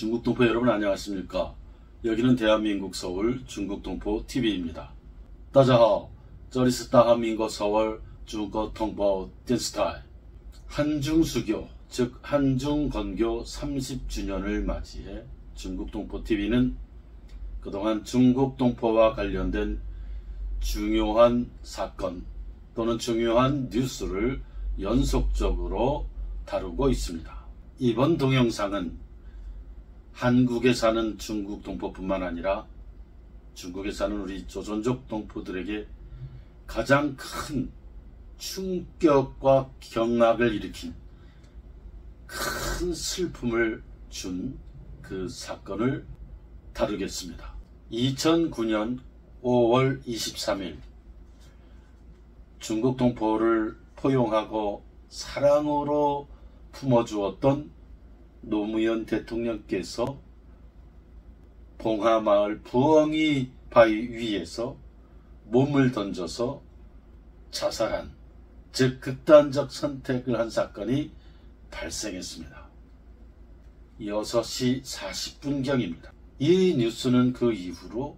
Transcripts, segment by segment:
중국동포 여러분 안녕하십니까? 여기는 대한민국 서울 중국동포 TV입니다. 大家好，这里是大韩民国서울 중국동포电视台. 한중수교, 즉 한중건교 30주년을 맞이해 중국동포 TV는 그동안 중국동포와 관련된 중요한 사건 또는 중요한 뉴스를 연속적으로 다루고 있습니다. 이번 동영상은 한국에 사는 중국 동포뿐만 아니라 중국에 사는 우리 조선족 동포들에게 가장 큰 충격과 경악을 일으킨 큰 슬픔을 준 그 사건을 다루겠습니다. 2009년 5월 23일 중국 동포를 포용하고 사랑으로 품어주었던 노무현 대통령께서 봉하마을 부엉이 바위 위에서 몸을 던져서 자살한, 즉 극단적 선택을 한 사건이 발생했습니다. 6시 40분경입니다. 이 뉴스는 그 이후로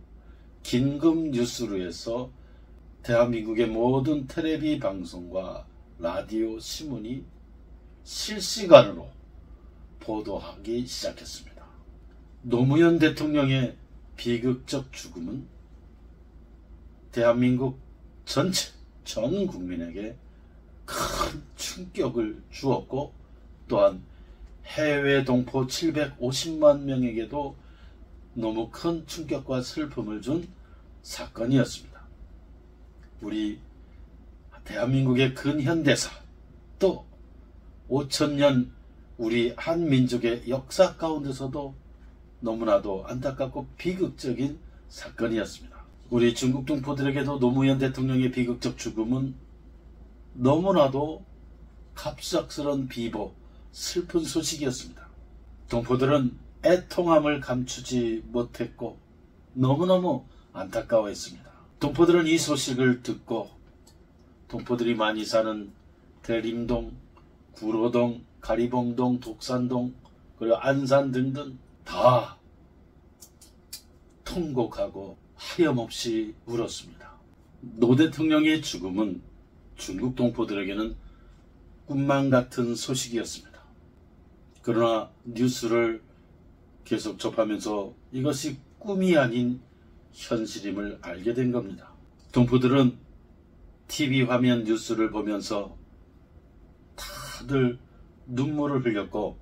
긴급 뉴스로에서 대한민국의 모든 텔레비 방송과 라디오, 신문이 실시간으로 보도하기 시작했습니다. 노무현 대통령의 비극적 죽음은 대한민국 전체 전 국민에게 큰 충격을 주었고, 또한 해외 동포 750만 명에게도 너무 큰 충격과 슬픔을 준 사건이었습니다. 우리 대한민국의 근현대사, 또 5000년 우리 한민족의 역사 가운데서도 너무나도 안타깝고 비극적인 사건이었습니다. 우리 중국 동포들에게도 노무현 대통령의 비극적 죽음은 너무나도 갑작스런 비보, 슬픈 소식이었습니다. 동포들은 애통함을 감추지 못했고 너무너무 안타까워했습니다. 동포들은 이 소식을 듣고 동포들이 많이 사는 대림동, 구로동, 가리봉동, 독산동, 그리고 안산 등등 다 통곡하고 하염없이 울었습니다. 노 대통령의 죽음은 중국 동포들에게는 꿈만 같은 소식이었습니다. 그러나 뉴스를 계속 접하면서 이것이 꿈이 아닌 현실임을 알게 된 겁니다. 동포들은 TV 화면 뉴스를 보면서 다들 눈물을 흘렸고,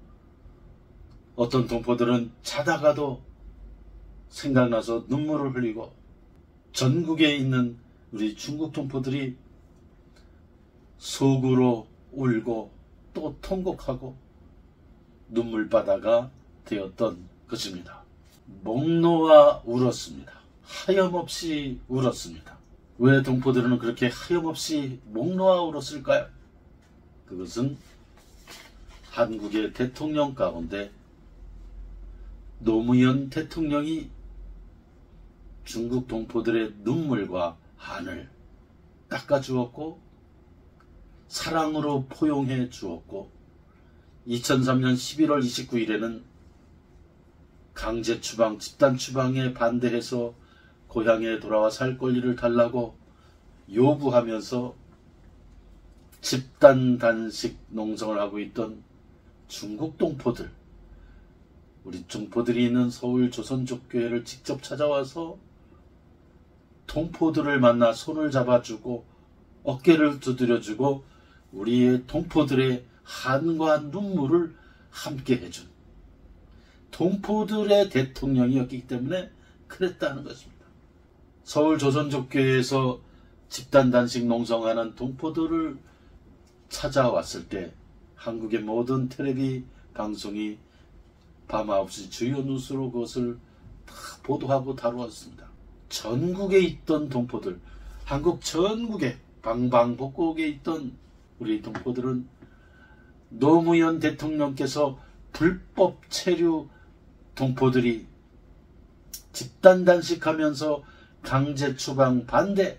어떤 동포들은 자다가도 생각나서 눈물을 흘리고, 전국에 있는 우리 중국 동포들이 속으로 울고 또 통곡하고 눈물바다가 되었던 것입니다. 목 놓아 울었습니다. 하염없이 울었습니다. 왜 동포들은 그렇게 하염없이 목 놓아 울었을까요? 그것은 한국의 대통령 가운데 노무현 대통령이 중국 동포들의 눈물과 한을 닦아주었고 사랑으로 포용해 주었고, 2003년 11월 29일에는 강제 추방, 집단 추방에 반대해서 고향에 돌아와 살 권리를 달라고 요구하면서 집단 단식 농성을 하고 있던 중국 동포들, 우리 동포들이 있는 서울 조선족교회를 직접 찾아와서 동포들을 만나 손을 잡아주고 어깨를 두드려주고 우리의 동포들의 한과 눈물을 함께 해준 동포들의 대통령이었기 때문에 그랬다는 것입니다. 서울 조선족교회에서 집단 단식 농성하는 동포들을 찾아왔을 때 한국의 모든 텔레비 방송이 밤 9시 주요 뉴스로 그것을 다 보도하고 다루었습니다. 전국에 있던 동포들, 한국 전국에 방방곡곡에 있던 우리 동포들은 노무현 대통령께서 불법 체류 동포들이 집단 단식하면서 강제 추방 반대,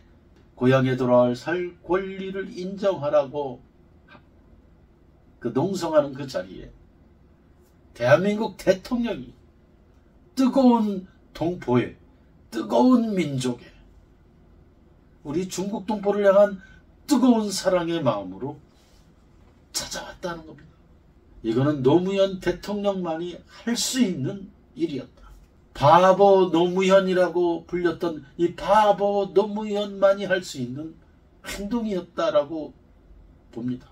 고향에 돌아올 살 권리를 인정하라고 그 농성하는 그 자리에 대한민국 대통령이 뜨거운 동포의, 뜨거운 민족의, 우리 중국 동포를 향한 뜨거운 사랑의 마음으로 찾아왔다는 겁니다. 이거는 노무현 대통령만이 할 수 있는 일이었다. 바보 노무현이라고 불렸던 이 바보 노무현만이 할 수 있는 행동이었다라고 봅니다.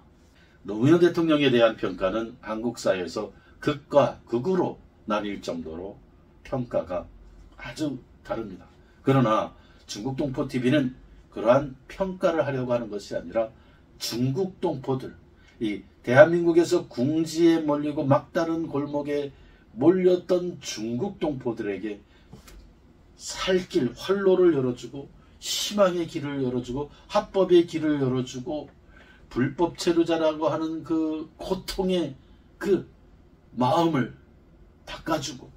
노무현 대통령에 대한 평가는 한국 사회에서 극과 극으로 나뉠 정도로 평가가 아주 다릅니다. 그러나 중국 동포TV는 그러한 평가를 하려고 하는 것이 아니라 중국 동포들, 이 대한민국에서 궁지에 몰리고 막다른 골목에 몰렸던 중국 동포들에게 살 길, 활로를 열어주고 희망의 길을 열어주고 합법의 길을 열어주고 불법 체류자라고 하는 그 고통의 그 마음을 닦아주고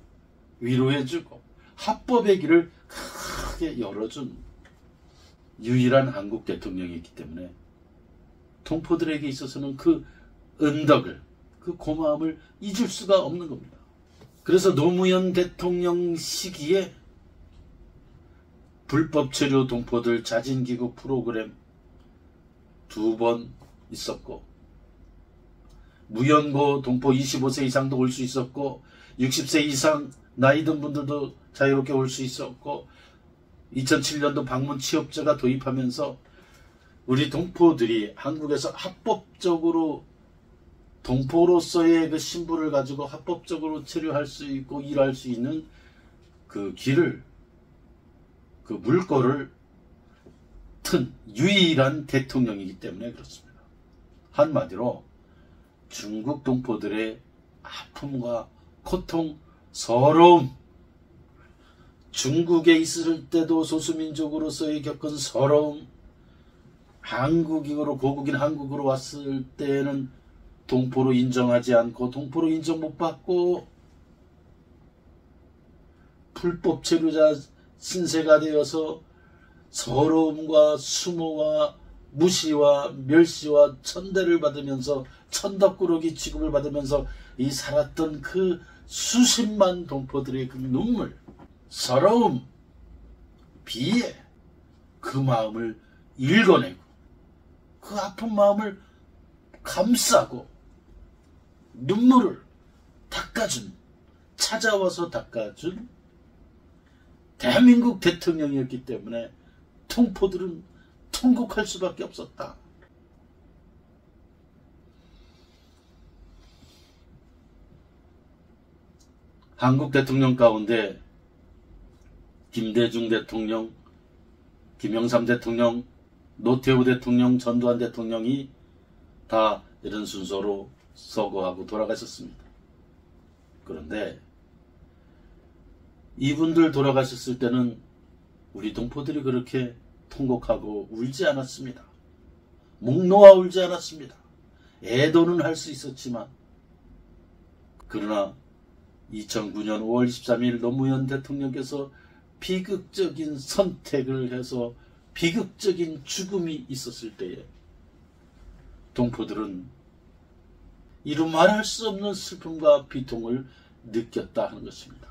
위로해주고 합법의 길을 크게 열어준 유일한 한국 대통령이기 때문에 동포들에게 있어서는 그 은덕을, 그 고마움을 잊을 수가 없는 겁니다. 그래서 노무현 대통령 시기에 불법 체류 동포들 자진귀국 프로그램 2번 있었고, 무연고 동포 25세 이상도 올 수 있었고, 60세 이상 나이 든 분들도 자유롭게 올 수 있었고, 2007년도 방문 취업제가 도입하면서 우리 동포들이 한국에서 합법적으로 동포로서의 그 신분을 가지고 합법적으로 체류할 수 있고 일할 수 있는 그 길을, 그 물꼬를 튼 유일한 대통령이기 때문에 그렇습니다. 한마디로 중국 동포들의 아픔과 고통, 서러움, 중국에 있을 때도 소수민족으로서의 겪은 서러움, 한국인으로 고국인 한국으로 왔을 때는 동포로 인정하지 않고 동포로 인정 못 받고 불법 체류자 신세가 되어서 서러움과 수모와 무시와 멸시와 천대를 받으면서 천덕꾸러기 취급을 받으면서 이 살았던 그 수십만 동포들의 그 눈물, 서러움, 비애, 그 마음을 읽어내고 그 아픈 마음을 감싸고 눈물을 닦아준, 찾아와서 닦아준 대한민국 대통령이었기 때문에 동포들은 통곡할 수밖에 없었다. 한국 대통령 가운데 김대중 대통령, 김영삼 대통령, 노태우 대통령, 전두환 대통령이 다 이런 순서로 서거하고 돌아가셨습니다. 그런데 이분들 돌아가셨을 때는 우리 동포들이 그렇게 통곡하고 울지 않았습니다. 목 놓아 울지 않았습니다. 애도는 할 수 있었지만, 그러나 2009년 5월 13일 노무현 대통령께서 비극적인 선택을 해서 비극적인 죽음이 있었을 때에 동포들은 이루 말할 수 없는 슬픔과 비통을 느꼈다 하는 것입니다.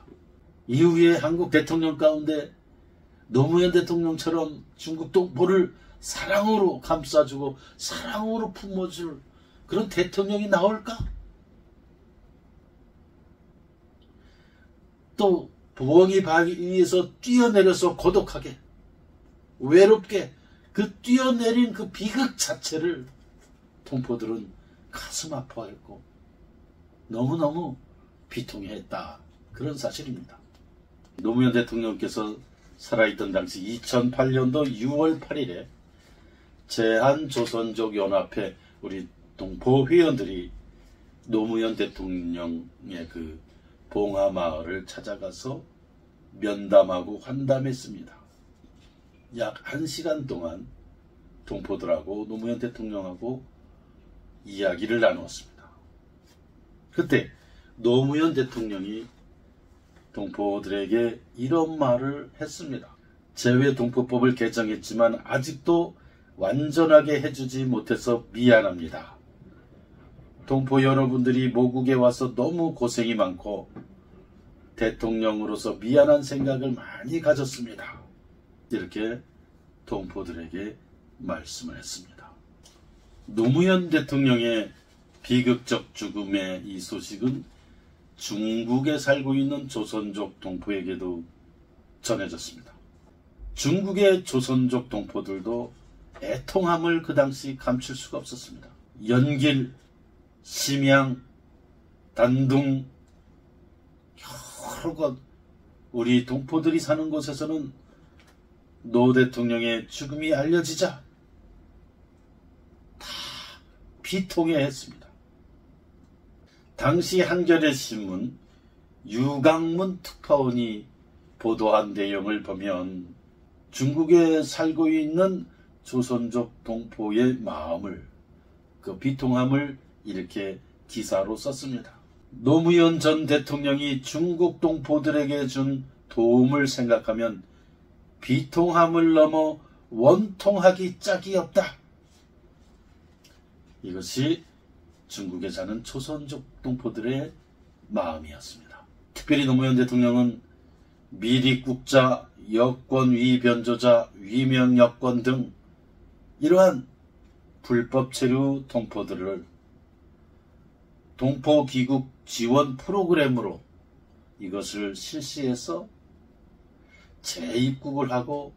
이후에 한국 대통령 가운데 노무현 대통령처럼 중국 동포를 사랑으로 감싸주고 사랑으로 품어줄 그런 대통령이 나올까? 또 부엉이 바위 위에서 뛰어내려서 고독하게 외롭게 그 뛰어내린 그 비극 자체를 동포들은 가슴 아파했고 너무너무 비통해했다. 그런 사실입니다. 노무현 대통령께서 살아있던 당시 2008년도 6월 8일에 제한조선족연합회 우리 동포 회원들이 노무현 대통령의 그 봉하마을을 찾아가서 면담하고 환담했습니다. 약 1시간 동안 동포들하고 노무현 대통령하고 이야기를 나누었습니다. 그때 노무현 대통령이 동포들에게 이런 말을 했습니다. 재외동포법을 개정했지만 아직도 완전하게 해주지 못해서 미안합니다. 동포 여러분들이 모국에 와서 너무 고생이 많고 대통령으로서 미안한 생각을 많이 가졌습니다. 이렇게 동포들에게 말씀을 했습니다. 노무현 대통령의 비극적 죽음의 이 소식은 중국에 살고 있는 조선족 동포에게도 전해졌습니다. 중국의 조선족 동포들도 애통함을 그 당시 감출 수가 없었습니다. 연길, 심양, 단둥 여러 곳 우리 동포들이 사는 곳에서는 노 대통령의 죽음이 알려지자 다 비통해했습니다. 당시 한겨레 신문 유강문 특파원이 보도한 내용을 보면 중국에 살고 있는 조선족 동포의 마음을, 그 비통함을 이렇게 기사로 썼습니다. 노무현 전 대통령이 중국 동포들에게 준 도움을 생각하면 비통함을 넘어 원통하기 짝이 없다. 이것이 중국에 사는 조선족 동포들의 마음이었습니다. 특별히 노무현 대통령은 미립국자, 여권위 변조자, 위명 여권 등 이러한 불법 체류 동포들을 동포 귀국 지원 프로그램으로 이것을 실시해서 재입국을 하고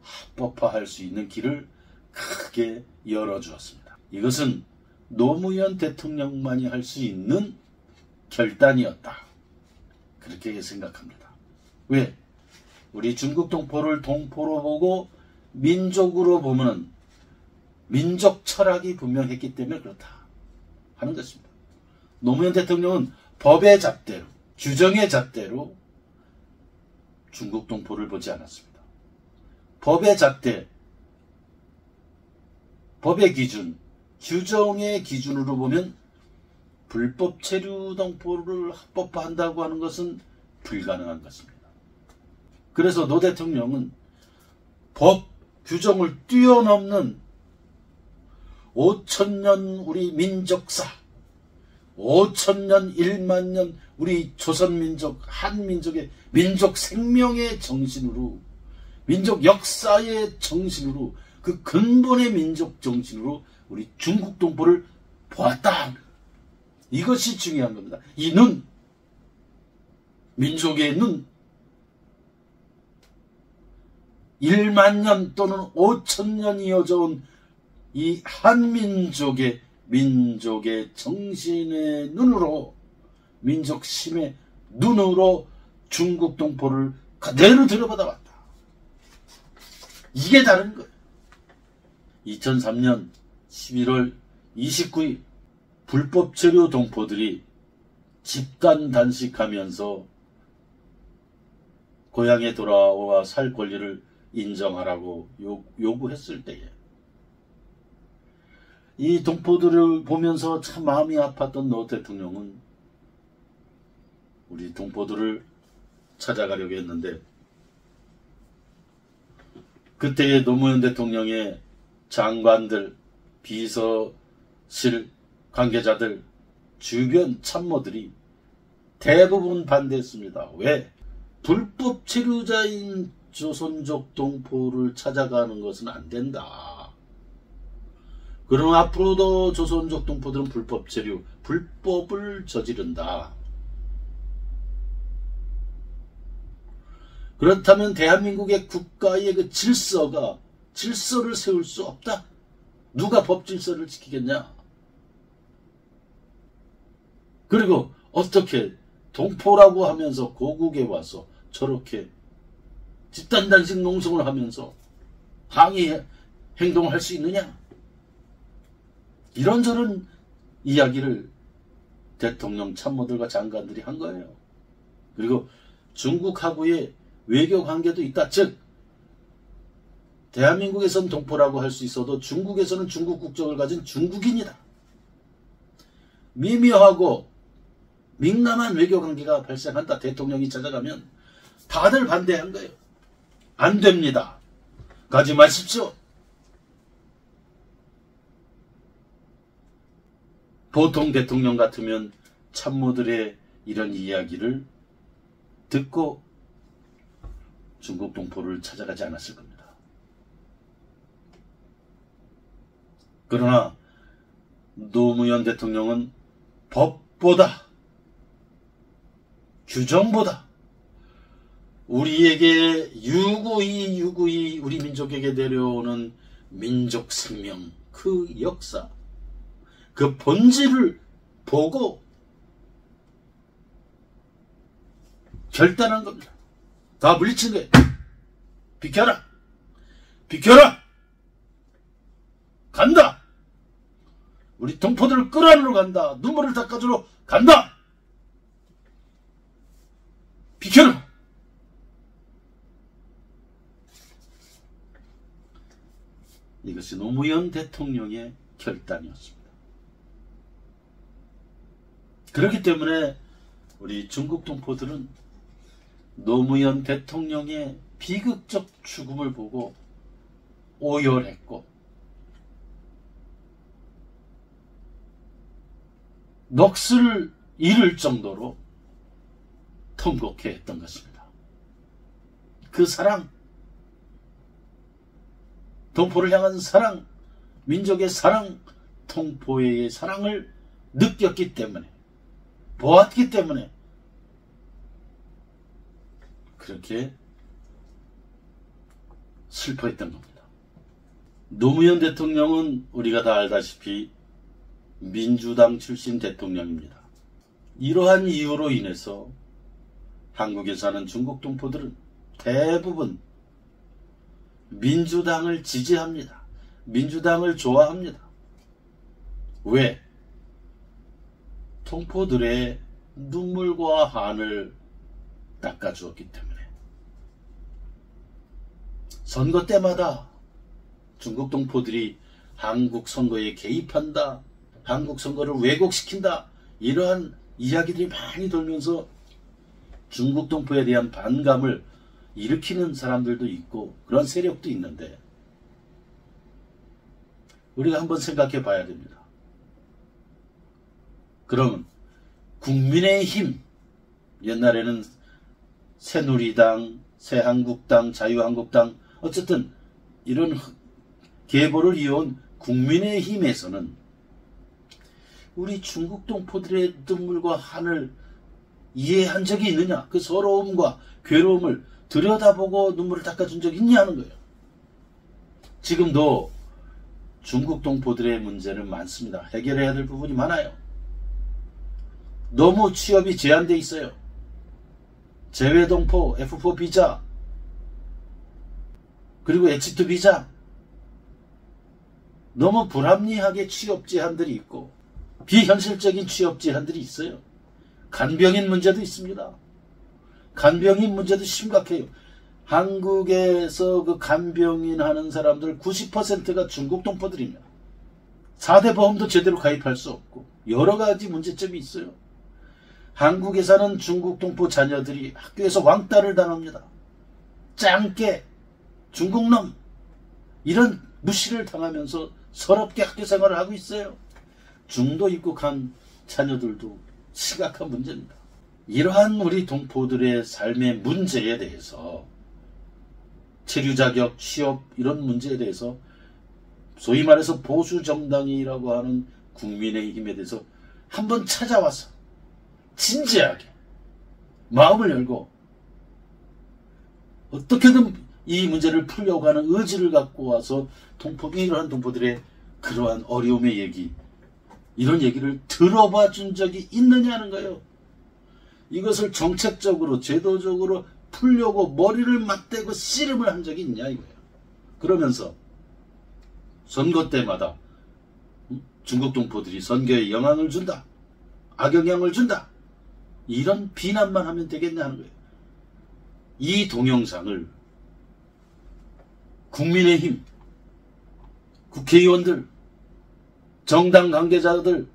합법화할 수 있는 길을 크게 열어주었습니다. 이것은 노무현 대통령만이 할 수 있는 결단이었다. 그렇게 생각합니다. 왜? 우리 중국 동포를 동포로 보고 민족으로 보면 민족 철학이 분명했기 때문에 그렇다 하는 것입니다. 노무현 대통령은 법의 잣대로, 규정의 잣대로 중국 동포를 보지 않았습니다. 법의 잣대, 법의 기준, 규정의 기준으로 보면 불법 체류 동포를 합법화한다고 하는 것은 불가능한 것입니다. 그래서 노 대통령은 법, 규정을 뛰어넘는 5,000년 우리 민족사, 5,000년, 1만 년 우리 조선민족, 한민족의 민족 생명의 정신으로, 민족 역사의 정신으로, 그 근본의 민족 정신으로 우리 중국 동포를 보았다. 이것이 중요한 겁니다. 이 눈, 민족의 눈, 1만 년 또는 5,000년 이어져 온 이 한민족의 민족의 정신의 눈으로, 민족심의 눈으로 중국 동포를 그대로 들여다봤다. 이게 다른 거예요. 2003년 11월 29일 불법 체류 동포들이 집단 단식하면서 고향에 돌아와 살 권리를 인정하라고 요구했을 때에 이 동포들을 보면서 참 마음이 아팠던 노 대통령은 우리 동포들을 찾아가려고 했는데, 그때의 노무현 대통령의 장관들, 비서실 관계자들, 주변 참모들이 대부분 반대했습니다. 왜? 불법 체류자인 조선족 동포를 찾아가는 것은 안 된다. 그럼 앞으로도 조선족 동포들은 불법 체류, 불법을 저지른다. 그렇다면 대한민국의 국가의 그 질서를 세울 수 없다. 누가 법 질서를 지키겠냐? 그리고 어떻게 동포라고 하면서 고국에 와서 저렇게 집단단식 농성을 하면서 항의 행동을 할 수 있느냐? 이런저런 이야기를 대통령 참모들과 장관들이 한 거예요. 그리고 중국하고의 외교 관계도 있다. 즉 대한민국에선 동포라고 할 수 있어도 중국에서는 중국 국적을 가진 중국인이다. 미묘하고 민감한 외교 관계가 발생한다. 대통령이 찾아가면 다들 반대한 거예요. 안 됩니다. 가지 마십시오. 보통 대통령 같으면 참모들의 이런 이야기를 듣고 중국 동포를 찾아가지 않았을 겁니다. 그러나 노무현 대통령은 법보다, 규정보다 우리에게 유구히 우리 민족에게 내려오는 민족 생명, 그 역사, 그 본질을 보고 결단한 겁니다. 다 물리친 거예요. 비켜라! 비켜라! 간다! 우리 동포들을 끌어안으러 간다. 눈물을 닦아주러 간다! 비켜라! 이것이 노무현 대통령의 결단이었습니다. 그렇기 때문에 우리 중국 동포들은 노무현 대통령의 비극적 죽음을 보고 오열했고 넋을 잃을 정도로 통곡해 했던 것입니다. 그 사랑, 동포를 향한 사랑, 민족의 사랑, 동포의 사랑을 느꼈기 때문에, 보았기 때문에 그렇게 슬퍼했던 겁니다. 노무현 대통령은 우리가 다 알다시피 민주당 출신 대통령입니다. 이러한 이유로 인해서 한국에 사는 중국 동포들은 대부분 민주당을 지지합니다. 민주당을 좋아합니다. 왜? 동포들의 눈물과 한을 닦아주었기 때문에. 선거 때마다 중국 동포들이 한국 선거에 개입한다, 한국 선거를 왜곡시킨다, 이러한 이야기들이 많이 돌면서 중국 동포에 대한 반감을 일으키는 사람들도 있고 그런 세력도 있는데, 우리가 한번 생각해 봐야 됩니다. 그러면 국민의힘, 옛날에는 새누리당, 새한국당, 자유한국당, 어쨌든 이런 계보를 이어온 국민의힘에서는 우리 중국 동포들의 눈물과 한을 이해한 적이 있느냐, 그 서러움과 괴로움을 들여다보고 눈물을 닦아준 적이 있냐 하는 거예요. 지금도 중국 동포들의 문제는 많습니다. 해결해야 될 부분이 많아요. 너무 취업이 제한돼 있어요. 재외동포, F4 비자, 그리고 H2 비자, 너무 불합리하게 취업 제한들이 있고 비현실적인 취업 제한들이 있어요. 간병인 문제도 있습니다. 간병인 문제도 심각해요. 한국에서 그 간병인 하는 사람들 90%가 중국 동포들입니다. 4대 보험도 제대로 가입할 수 없고 여러 가지 문제점이 있어요. 한국에 사는 중국 동포 자녀들이 학교에서 왕따를 당합니다. 짱깨, 중국놈, 이런 무시를 당하면서 서럽게 학교 생활을 하고 있어요. 중도 입국한 자녀들도 심각한 문제입니다. 이러한 우리 동포들의 삶의 문제에 대해서, 체류 자격, 취업, 이런 문제에 대해서 소위 말해서 보수 정당이라고 하는 국민의힘에 대해서 한번 찾아와서 진지하게 마음을 열고 어떻게든 이 문제를 풀려고 하는 의지를 갖고 와서 이러한 동포들의 그러한 어려움의 얘기, 이런 얘기를 들어봐 준 적이 있느냐는 거예요. 이것을 정책적으로 제도적으로 풀려고 머리를 맞대고 씨름을 한 적이 있냐 이거예요. 그러면서 선거 때마다 중국 동포들이 선거에 영향을 준다, 악영향을 준다, 이런 비난만 하면 되겠냐 하는 거예요. 이 동영상을 국민의힘, 국회의원들, 정당 관계자들,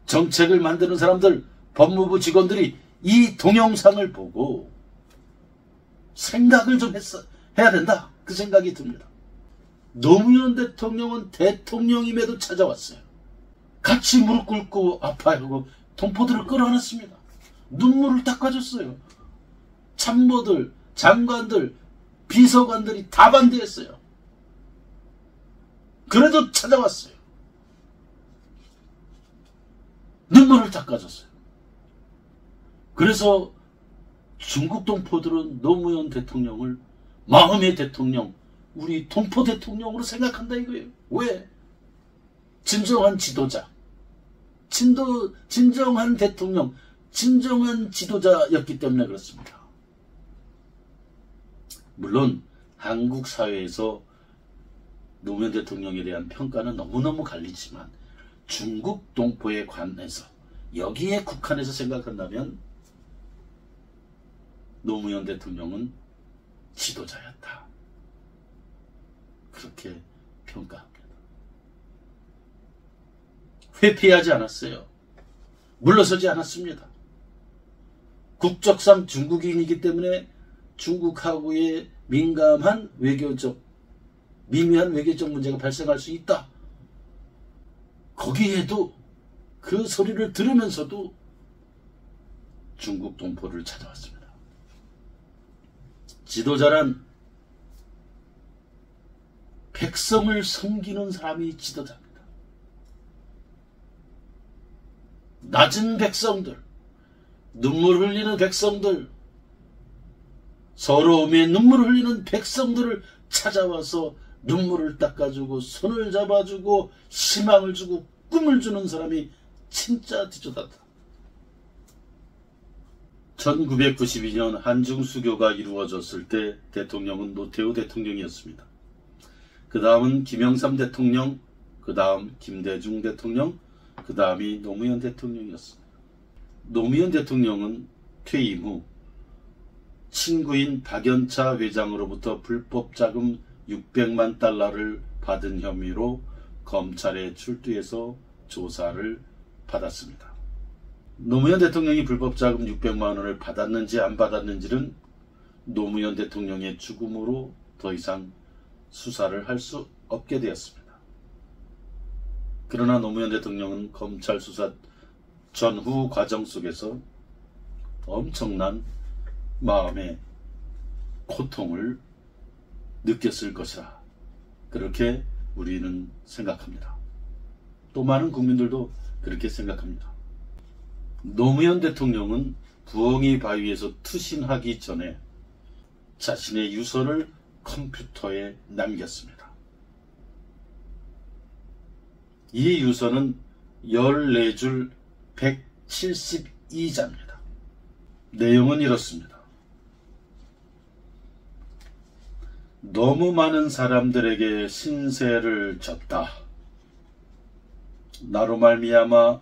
정책을 만드는 사람들, 법무부 직원들이 이 동영상을 보고 생각을 좀 해야 된다, 그 생각이 듭니다. 노무현 대통령은 대통령임에도 찾아왔어요. 같이 무릎 꿇고 아파하고 동포들을 끌어안았습니다. 눈물을 닦아줬어요. 참모들, 장관들, 비서관들이 다 반대했어요. 그래도 찾아왔어요. 눈물을 닦아줬어요. 그래서 중국 동포들은 노무현 대통령을 마음의 대통령, 우리 동포 대통령으로 생각한다 이거예요. 왜? 진정한 지도자, 진정한 대통령, 진정한 지도자였기 때문에 그렇습니다. 물론 한국 사회에서 노무현 대통령에 대한 평가는 너무너무 갈리지만 중국 동포에 관해서 여기에 국한해서 생각한다면 노무현 대통령은 지도자였다. 그렇게 평가합니다. 회피하지 않았어요. 물러서지 않았습니다. 국적상 중국인이기 때문에 중국하고의 미미한 외교적 문제가 발생할 수 있다. 거기에도 그 소리를 들으면서도 중국 동포를 찾아왔습니다. 지도자란 백성을 섬기는 사람이 지도자입니다. 낮은 백성들, 눈물 흘리는 백성들, 서러움에 눈물을 흘리는 백성들을 찾아와서 눈물을 닦아주고 손을 잡아주고 희망을 주고 꿈을 주는 사람이 진짜 지도자다. 1992년 한중수교가 이루어졌을 때 대통령은 노태우 대통령이었습니다. 그 다음은 김영삼 대통령, 그 다음 김대중 대통령, 그 다음이 노무현 대통령이었습니다. 노무현 대통령은 퇴임 후 친구인 박연차 회장으로부터 불법 자금 600만 달러를 받은 혐의로 검찰에 출두해서 조사를 받았습니다. 노무현 대통령이 불법 자금 600만 원을 받았는지 안 받았는지는 노무현 대통령의 죽음으로 더 이상 수사를 할 수 없게 되었습니다. 그러나 노무현 대통령은 검찰 수사 전후 과정 속에서 엄청난 마음의 고통을 느꼈을 것이라 그렇게 우리는 생각합니다. 또 많은 국민들도 그렇게 생각합니다. 노무현 대통령은 부엉이 바위에서 투신하기 전에 자신의 유서를 컴퓨터에 남겼습니다. 이 유서는 14줄 172자입니다. 내용은 이렇습니다. 너무 많은 사람들에게 신세를 졌다. 나로 말미암아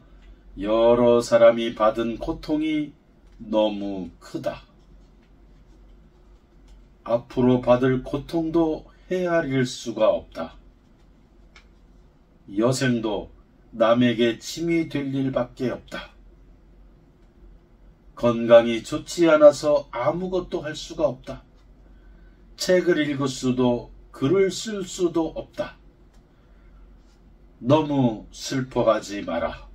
여러 사람이 받은 고통이 너무 크다. 앞으로 받을 고통도 헤아릴 수가 없다. 여생도 남에게 짐이 될 일밖에 없다. 건강이 좋지 않아서 아무것도 할 수가 없다. 책을 읽을 수도 글을 쓸 수도 없다. 너무 슬퍼하지 마라.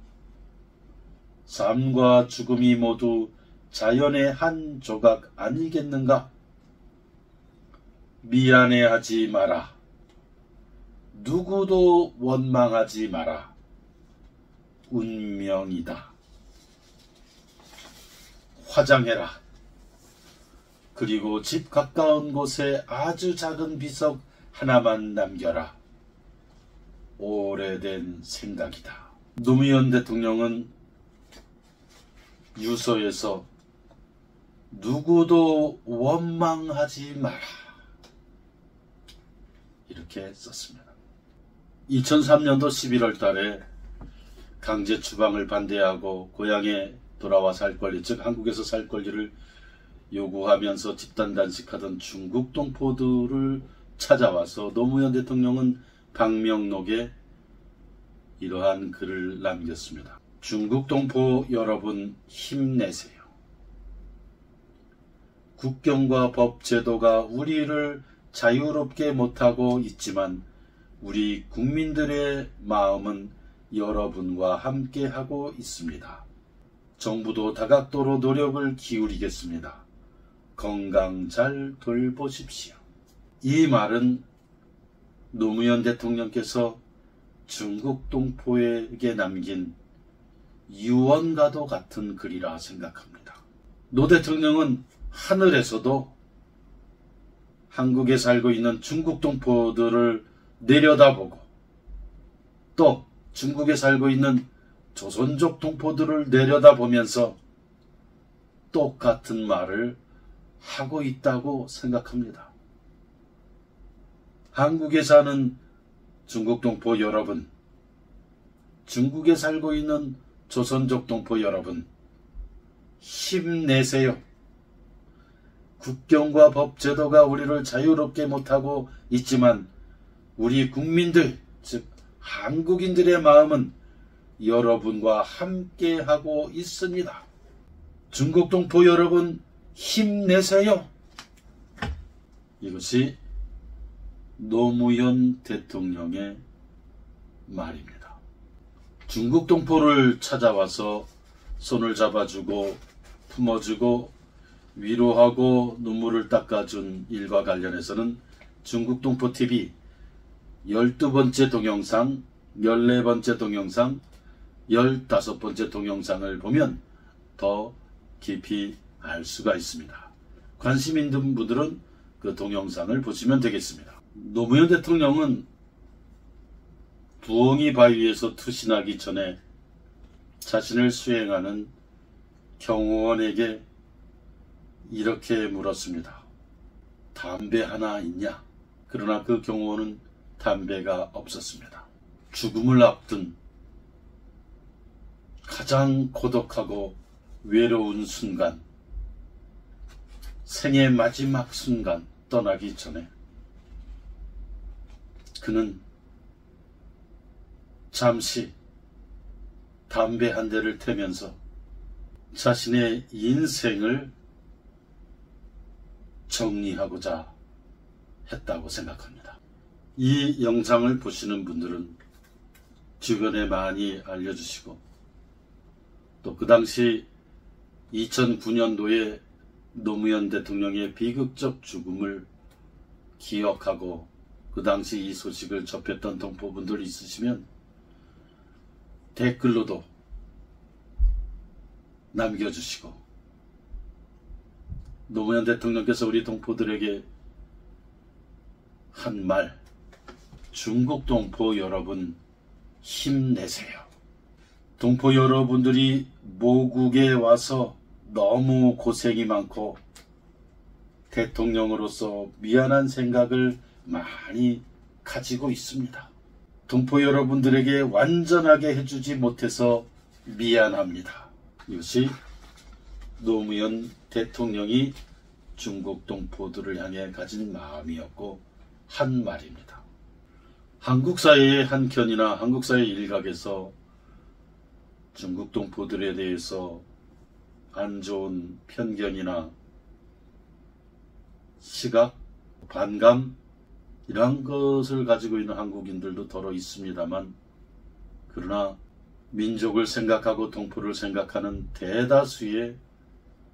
삶과 죽음이 모두 자연의 한 조각 아니겠는가? 미안해하지 마라. 누구도 원망하지 마라. 운명이다. 화장해라. 그리고 집 가까운 곳에 아주 작은 비석 하나만 남겨라. 오래된 생각이다. 노무현 대통령은 유서에서 누구도 원망하지 마라 이렇게 썼습니다. 2003년도 11월 달에 강제 추방을 반대하고 고향에 돌아와 살 권리, 즉 한국에서 살 권리를 요구하면서 집단 단식하던 중국 동포들을 찾아와서 노무현 대통령은 방명록에 이러한 글을 남겼습니다. 중국 동포 여러분 힘내세요. 국경과 법 제도가 우리를 자유롭게 못하고 있지만 우리 국민들의 마음은 여러분과 함께하고 있습니다. 정부도 다각도로 노력을 기울이겠습니다. 건강 잘 돌보십시오. 이 말은 노무현 대통령께서 중국 동포에게 남긴 유언과도 같은 글이라 생각합니다. 노 대통령은 하늘에서도 한국에 살고 있는 중국 동포들을 내려다보고 또 중국에 살고 있는 조선족 동포들을 내려다보면서 똑같은 말을 하고 있다고 생각합니다. 한국에 사는 중국 동포 여러분, 중국에 살고 있는 조선족 동포 여러분, 힘내세요. 국경과 법제도가 우리를 자유롭게 못하고 있지만 우리 국민들, 즉 한국인들의 마음은 여러분과 함께하고 있습니다. 중국 동포 여러분, 힘내세요. 이것이 노무현 대통령의 말입니다. 중국 동포를 찾아와서 손을 잡아주고 품어주고 위로하고 눈물을 닦아준 일과 관련해서는 중국 동포TV 12번째 동영상, 14번째 동영상, 15번째 동영상을 보면 더 깊이 알 수가 있습니다. 관심 있는 분들은 그 동영상을 보시면 되겠습니다. 노무현 대통령은 부엉이 바위에서 투신하기 전에 자신을 수행하는 경호원에게 이렇게 물었습니다. 담배 하나 있냐? 그러나 그 경호원은 담배가 없었습니다. 죽음을 앞둔 가장 고독하고 외로운 순간, 생의 마지막 순간 떠나기 전에 그는 잠시 담배 한 대를 태면서 자신의 인생을 정리하고자 했다고 생각합니다. 이 영상을 보시는 분들은 주변에 많이 알려주시고 또 그 당시 2009년도에 노무현 대통령의 비극적 죽음을 기억하고 그 당시 이 소식을 접했던 동포분들 있으시면 댓글로도 남겨주시고 노무현 대통령께서 우리 동포들에게 한 말, 중국 동포 여러분 힘내세요. 동포 여러분들이 모국에 와서 너무 고생이 많고 대통령으로서 미안한 생각을 많이 가지고 있습니다. 동포 여러분들에게 완전하게 해주지 못해서 미안합니다. 이것이 노무현 대통령이 중국 동포들을 향해 가진 마음이었고 한 말입니다. 한국 사회의 한켠이나 한국 사회 일각에서 중국 동포들에 대해서 안 좋은 편견이나 시각, 반감 이러한 것을 가지고 있는 한국인들도 더러 있습니다만 그러나 민족을 생각하고 동포를 생각하는 대다수의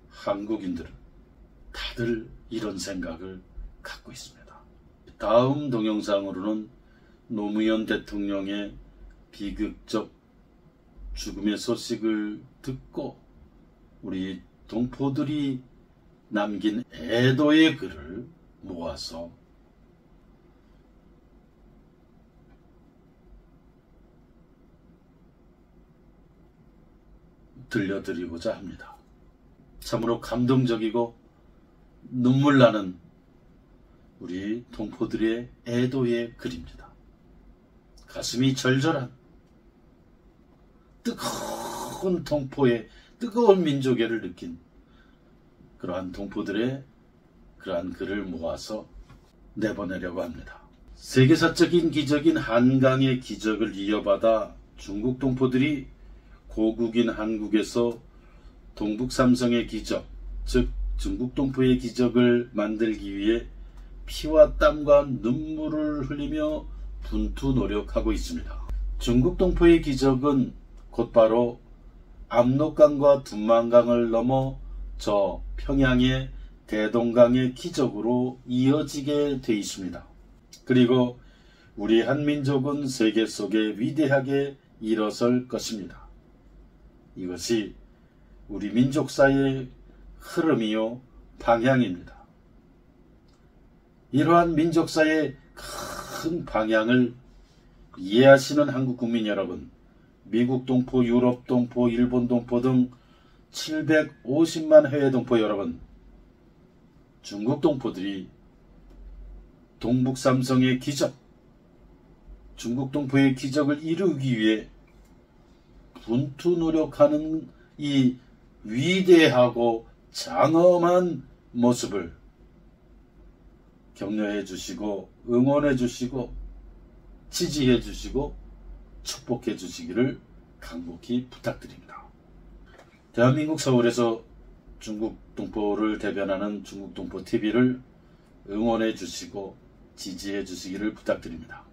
한국인들은 다들 이런 생각을 갖고 있습니다. 다음 동영상으로는 노무현 대통령의 비극적 죽음의 소식을 듣고 우리 동포들이 남긴 애도의 글을 모아서 들려드리고자 합니다. 참으로 감동적이고 눈물 나는 우리 동포들의 애도의 글입니다. 가슴이 절절한 뜨거운 동포의 뜨거운 민족애를 느낀 그러한 동포들의 그러한 글을 모아서 내보내려고 합니다. 세계사적인 기적인 한강의 기적을 이어받아 중국 동포들이 고국인 한국에서 동북삼성의 기적, 즉 중국 동포의 기적을 만들기 위해 피와 땀과 눈물을 흘리며 분투 노력하고 있습니다. 중국 동포의 기적은 곧바로 압록강과 둔만강을 넘어 저 평양의 대동강의 기적으로 이어지게 돼 있습니다. 그리고 우리 한민족은 세계 속에 위대하게 일어설 것입니다. 이것이 우리 민족사의 흐름이요 방향입니다. 이러한 민족사의 큰 방향을 이해하시는 한국 국민 여러분, 미국 동포, 유럽 동포, 일본 동포 등 750만 해외 동포 여러분, 중국 동포들이 동북삼성의 기적, 중국 동포의 기적을 이루기 위해 분투 노력하는 이 위대하고 장엄한 모습을 격려해 주시고 응원해 주시고 지지해 주시고 축복해 주시기를 간곡히 부탁드립니다. 대한민국 서울에서 중국 동포를 대변하는 중국 동포 TV를 응원해 주시고 지지해 주시기를 부탁드립니다.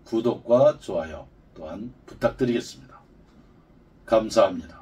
구독과 좋아요 또한 부탁드리겠습니다. 감사합니다.